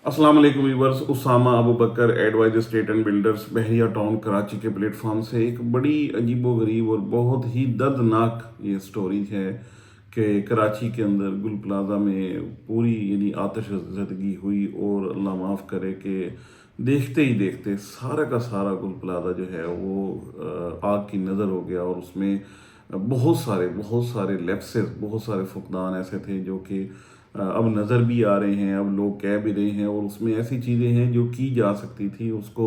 अस्सलाम वालेकुम viewers. Usama Abu Bakar adviser state and builders Bahria town Karachi के प्लेटफॉर्म से एक बड़ी अजीबोगरीब और बहुत ही दर्दनाक ये स्टोरी है कि कराची के अंदर गुल प्लाजा में पूरी यानी आतिश ज़दगी हुई और अल्लाह माफ़ करे कि देखते ही देखते सारा का सारा गुल प्लाजा जो है वो आग की नज़र हो गया। और उसमें बहुत सारे लैप्सेस, बहुत सारे फुकदान ऐसे थे जो कि अब नज़र भी आ रहे हैं, अब लोग कह भी रहे हैं। और उसमें ऐसी चीज़ें हैं जो की जा सकती थी उसको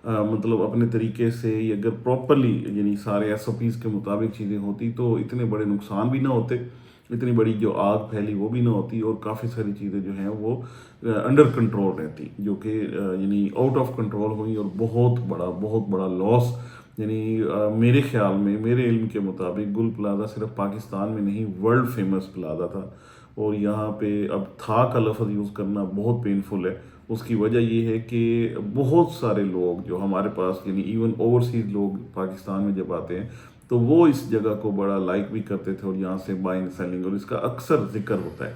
मतलब अपने तरीके से अगर प्रॉपरली यानी सारे SOPs के मुताबिक चीज़ें होती तो इतने बड़े नुकसान भी ना होते, इतनी बड़ी जो आग फैली वो भी ना होती, और काफ़ी सारी चीज़ें जो हैं वो अंडर कंट्रोल रहती, जो कि यानी आउट ऑफ कंट्रोल हुई। और बहुत बड़ा लॉस यानी मेरे ख्याल में, मेरे इल्म के मुताबिक गुल प्लाजा सिर्फ पाकिस्तान में नहीं वर्ल्ड फेमस प्लाजा था। और यहाँ पे अब था का लफ्ज़ यूज़ करना बहुत पेनफुल है। उसकी वजह ये है कि बहुत सारे लोग जो हमारे पास यानी इवन ओवरसीज़ लोग पाकिस्तान में जब आते हैं तो वो इस जगह को बड़ा लाइक भी करते थे, और यहाँ से बाइंग सेलिंग और इसका अक्सर जिक्र होता है।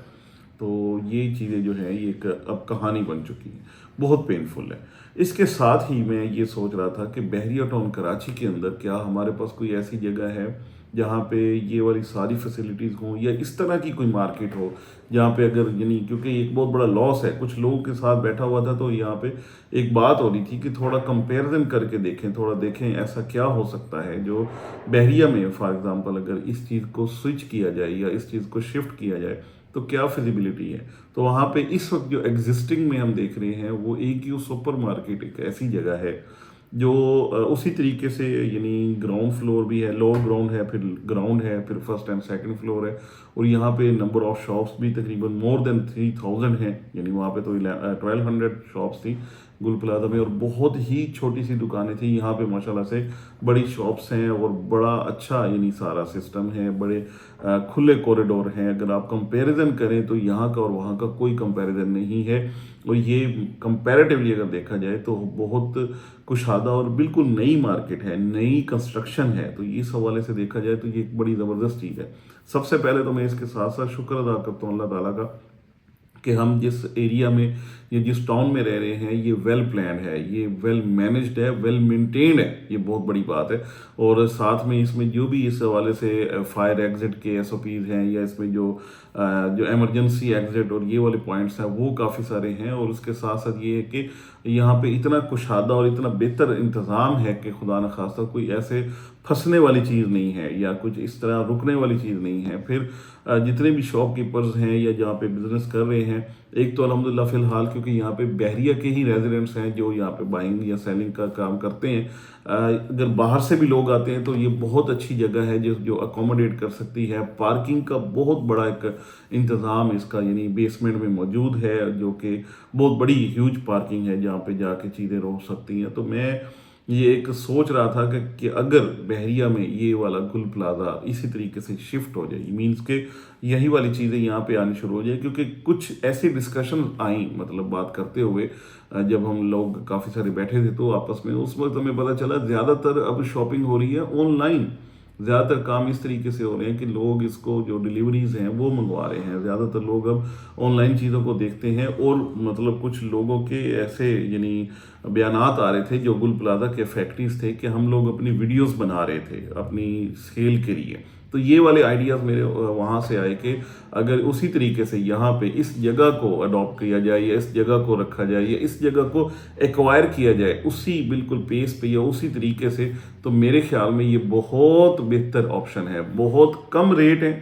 तो ये चीज़ें जो हैं ये एक अब कहानी बन चुकी है, बहुत पेनफुल है। इसके साथ ही मैं ये सोच रहा था कि बहरिया टाउन कराची के अंदर क्या हमारे पास कोई ऐसी जगह है जहाँ पे ये वाली सारी फैसिलिटीज़ हों, या इस तरह की कोई मार्केट हो जहाँ पे अगर यानी, क्योंकि एक बहुत बड़ा लॉस है। कुछ लोगों के साथ बैठा हुआ था तो यहाँ पे एक बात हो रही थी कि थोड़ा कंपैरिजन करके देखें, थोड़ा देखें ऐसा क्या हो सकता है जो बहरिया में फॉर एग्जांपल अगर इस चीज़ को स्विच किया जाए या इस चीज़ को शिफ्ट किया जाए तो क्या फिजिबिलिटी है। तो वहाँ पे इस वक्त जो एग्जिस्टिंग में हम देख रहे हैं वो AQ सुपर मार्केट एक ऐसी जगह है जो उसी तरीके से यानी ग्राउंड फ्लोर भी है, लोअर ग्राउंड है, फिर ग्राउंड है, फिर फर्स्ट एंड सेकंड फ्लोर है। और यहाँ पे नंबर ऑफ शॉप्स भी तकरीबन मोर देन 3000 हैं, यानी वहाँ पे तो 1200 शॉप्स थी गुल प्लाजा में, और बहुत ही छोटी सी दुकानें थी। यहाँ पे माशाल्लाह से बड़ी शॉप्स हैं और बड़ा अच्छा यानी सारा सिस्टम है, बड़े खुले कॉरिडोर हैं। अगर आप कंपैरिजन करें तो यहाँ का और वहाँ का कोई कंपैरिजन नहीं है। और ये कंपैरेटिवली अगर देखा जाए तो बहुत कुशादा और बिल्कुल नई मार्केट है, नई कंस्ट्रक्शन है। तो इस हवाले से देखा जाए तो ये एक बड़ी ज़बरदस्त चीज़ है। सबसे पहले तो मैं इसके साथ साथ शुक्र अदा करता हूँ अल्लाह ताला का कि हम जिस एरिया में या जिस टाउन में रह रहे हैं ये वेल प्लान है, ये वेल मैनेज्ड है, वेल मेंटेन्ड है, ये बहुत बड़ी बात है। और साथ में इसमें जो भी इस हवाले से फायर एग्जिट के SOPs हैं, या इसमें जो इमरजेंसी एग्जिट और ये वाले पॉइंट्स हैं वो काफ़ी सारे हैं। और उसके साथ साथ ये है कि यहाँ पे इतना कुशादा और इतना बेहतर इंतज़ाम है कि खुदा न खास्ता कोई ऐसे फंसने वाली चीज़ नहीं है या कुछ इस तरह रुकने वाली चीज़ नहीं है। फिर जितने भी शॉपकीपर्स हैं या जहाँ पे बिज़नेस कर रहे हैं, एक तो अल्हम्दुलिल्लाह फ़िलहाल क्योंकि यहाँ पे बहरिया के ही रेजिडेंट्स हैं जो यहाँ पे बाइंग या सेलिंग का काम करते हैं। अगर बाहर से भी लोग आते हैं तो ये बहुत अच्छी जगह है जो अकोमोडेट कर सकती है। पार्किंग का बहुत बड़ा एक इंतज़ाम इसका यानी बेसमेंट में मौजूद है, जो कि बहुत बड़ी ह्यूज पार्किंग है जहाँ पे जाके चीज़ें रोक सकती हैं। तो मैं ये एक सोच रहा था कि अगर बहरिया में ये वाला गुल प्लाजा इसी तरीके से शिफ्ट हो जाए, मीन्स के यही वाली चीज़ें यहाँ पे आनी शुरू हो जाए। क्योंकि कुछ ऐसी डिस्कशन आई मतलब बात करते हुए जब हम लोग काफ़ी सारे बैठे थे तो आपस में, उस वक्त हमें पता चला ज़्यादातर अब शॉपिंग हो रही है ऑनलाइन। ज़्यादातर काम इस तरीके से हो रहे हैं कि लोग इसको जो डिलीवरीज हैं वो मंगवा रहे हैं। ज़्यादातर लोग अब ऑनलाइन चीज़ों को देखते हैं। और मतलब कुछ लोगों के ऐसे यानी बयानात आ रहे थे जो गुल प्लाजा के फैक्ट्रीज थे कि हम लोग अपनी वीडियोस बना रहे थे अपनी सेल के लिए। तो ये वाले आइडियाज़ मेरे वहाँ से आए कि अगर उसी तरीके से यहाँ पे इस जगह को अडॉप्ट किया जाए या इस जगह को रखा जाए या इस जगह को एक्वायर किया जाए उसी बिल्कुल पेस पे या उसी तरीके से, तो मेरे ख्याल में ये बहुत बेहतर ऑप्शन है। बहुत कम रेट है,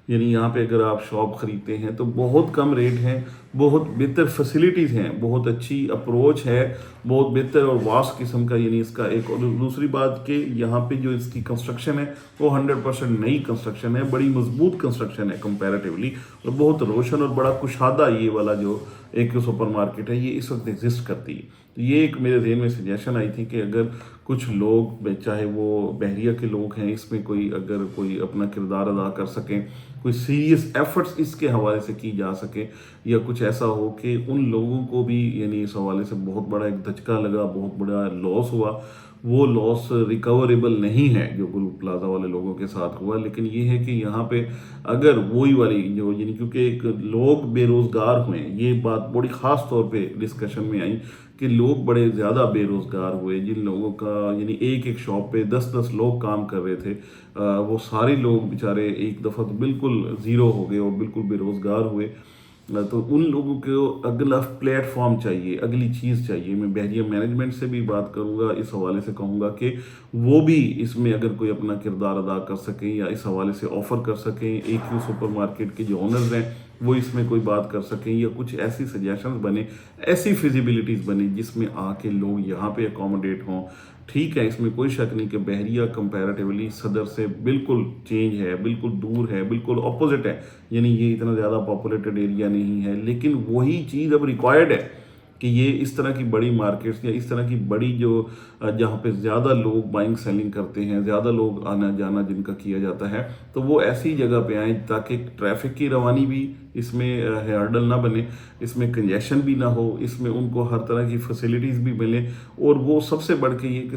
यानी यहाँ पे अगर आप शॉप ख़रीदते हैं तो बहुत कम रेट हैं, बहुत बेहतर फैसिलिटीज़ हैं, बहुत अच्छी अप्रोच है, बहुत बेहतर और वास्ट किस्म का यानी इसका एक। और दूसरी बात कि यहाँ पे जो इसकी कंस्ट्रक्शन है वो 100% नई कंस्ट्रक्शन है, बड़ी मजबूत कंस्ट्रक्शन है कंपैरेटिवली, और बहुत रोशन और बड़ा कुशादा ये वाला जो एक सुपर मार्केट है ये इस वक्त एग्जिस्ट करती है। तो ये एक मेरे ज़हन में सजेशन आई थी कि अगर कुछ लोग चाहे वो बहरिया के लोग हैं इसमें कोई अगर कोई अपना किरदार अदा कर सकें, कोई सीरियस एफर्ट्स इसके हवाले से की जा सके, या कुछ ऐसा हो कि उन लोगों को भी यानी इस हवाले से बहुत बड़ा एक धचका लगा, बहुत बड़ा लॉस हुआ, وہ لاس ریکوریبل نہیں ہے جو گلو پلازا والے لوگوں کے ساتھ ہوا. لیکن یہ ہے کہ یہاں پہ اگر وہی والی جو یعنی کیونکہ ایک لوگ بے روزگار ہوئے, یہ بات بڑی خاص طور پہ ڈسکشن میں آئی کہ لوگ بڑے زیادہ بے روزگار ہوئے, جن لوگوں کا یعنی ایک ایک شاپ پہ 10 لوگ کام کر رہے تھے, وہ سارے لوگ بیچارے ایک دفعہ تو بالکل زیرو ہو گئے اور بالکل بے روزگار ہوئے. تو ان لوگوں کو اگلا پلیٹ فارم چاہیے, اگلی چیز چاہیے. میں بحریہ مینجمنٹ سے بھی بات کروں گا, اس حوالے سے کہوں گا کہ وہ بھی اس میں اگر کوئی اپنا کردار ادا کر سکیں یا اس حوالے سے آفر کر سکیں. AQ سپر مارکیٹ کے جو اونرز ہیں وہ اس میں کوئی بات کر سکیں, یا کچھ ایسی سجیشنز بنے, ایسی فیزیبلٹیز بنے جس میں آ کے لوگ یہاں پہ اکوموڈیٹ ہوں. ٹھیک ہے, اس میں کوئی شک نہیں کہ بحریہ کمپیریٹیولی صدر سے بالکل چینج ہے, بالکل دور ہے, بالکل اپوزٹ ہے. یعنی یہ اتنا زیادہ پاپولیٹڈ ایریا نہیں ہے, لیکن وہی چیز اب ریکوائرڈ ہے کہ یہ اس طرح کی بڑی مارکیٹس یا اس طرح کی بڑی جو جہاں پہ زیادہ لوگ بائنگ سیلنگ کرتے ہیں, زیادہ لوگ آنا جانا جن کا کیا جاتا ہے, تو وہ ایسی جگہ پہ آئیں تاکہ ٹریفک کی روانی بھی اس میں ہرڈل نہ بنے, اس میں کنجیشن بھی نہ ہو, اس میں ان کو ہر طرح کی فیسلٹیز بھی ملیں. اور وہ سب سے بڑھ کے یہ کہ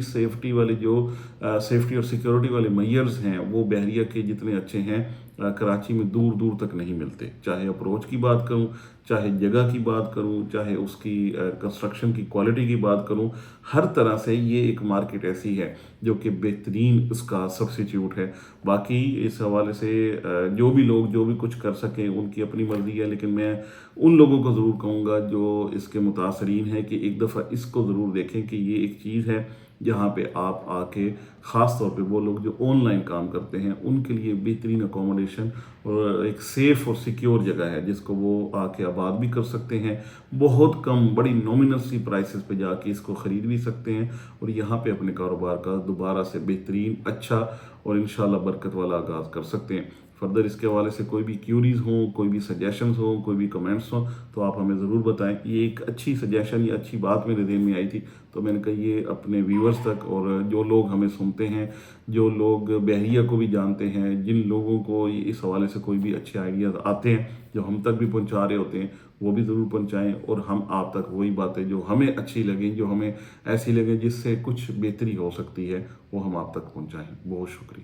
سیفٹی والے جو سیفٹی اور سیکیورٹی والے میئرز ہیں وہ بحریہ کے جتنے اچھے ہیں کراچی میں دور دور تک نہیں ملتے. چاہے اپروچ کی بات کروں, چاہے جگہ کی بات کروں, چاہے اس کی کنسٹرکشن کی کوالٹی کی بات کروں, ہر طرح سے یہ ایک مارکیٹ ایسی ہے جو کہ بہترین اس کا سبسٹیٹیوٹ ہے. باقی اس حوالے سے جو بھی لوگ جو بھی کچھ کر سکیں ان کی اپنی مرضی ہے, لیکن میں ان لوگوں کو ضرور کہوں گا جو اس کے متاثرین ہیں کہ ایک دفعہ اس کو ضرور دیکھیں کہ یہ ایک چیز ہے جہاں پہ آپ آ کے, خاص طور پہ وہ لوگ جو آن لائن کام کرتے ہیں ان کے لیے بہترین اکوموڈیشن اور ایک سیف اور سیکیور جگہ ہے جس کو وہ آ کے آباد بھی کر سکتے ہیں. بہت کم بڑی نومینل سی پرائسز پہ جا کے اس کو خرید بھی سکتے ہیں اور یہاں پہ اپنے کاروبار کا دوبارہ سے بہترین, اچھا اور انشاءاللہ برکت والا آغاز کر سکتے ہیں. فردر اس کے حوالے سے کوئی بھی کیوریز ہوں, کوئی بھی سجیشنز ہوں, کوئی بھی کمنٹس ہوں تو آپ ہمیں ضرور بتائیں. یہ ایک اچھی سجیشن یا اچھی بات میرے ذہن میں آئی تھی تو میں نے کہا یہ اپنے ویورز تک, اور جو لوگ ہمیں سنتے ہیں, جو لوگ بحریہ کو بھی جانتے ہیں, جن لوگوں کو اس حوالے سے کوئی بھی اچھے آئیڈیاز آتے ہیں جو ہم تک بھی پہنچا رہے ہوتے ہیں وہ بھی ضرور پہنچائیں, اور ہم آپ تک وہی باتیں جو ہمیں اچھی لگیں, جو ہمیں ایسی لگیں جس سے کچھ بہتری ہو سکتی ہے, وہ ہم آپ تک پہنچائیں. بہت شکریہ.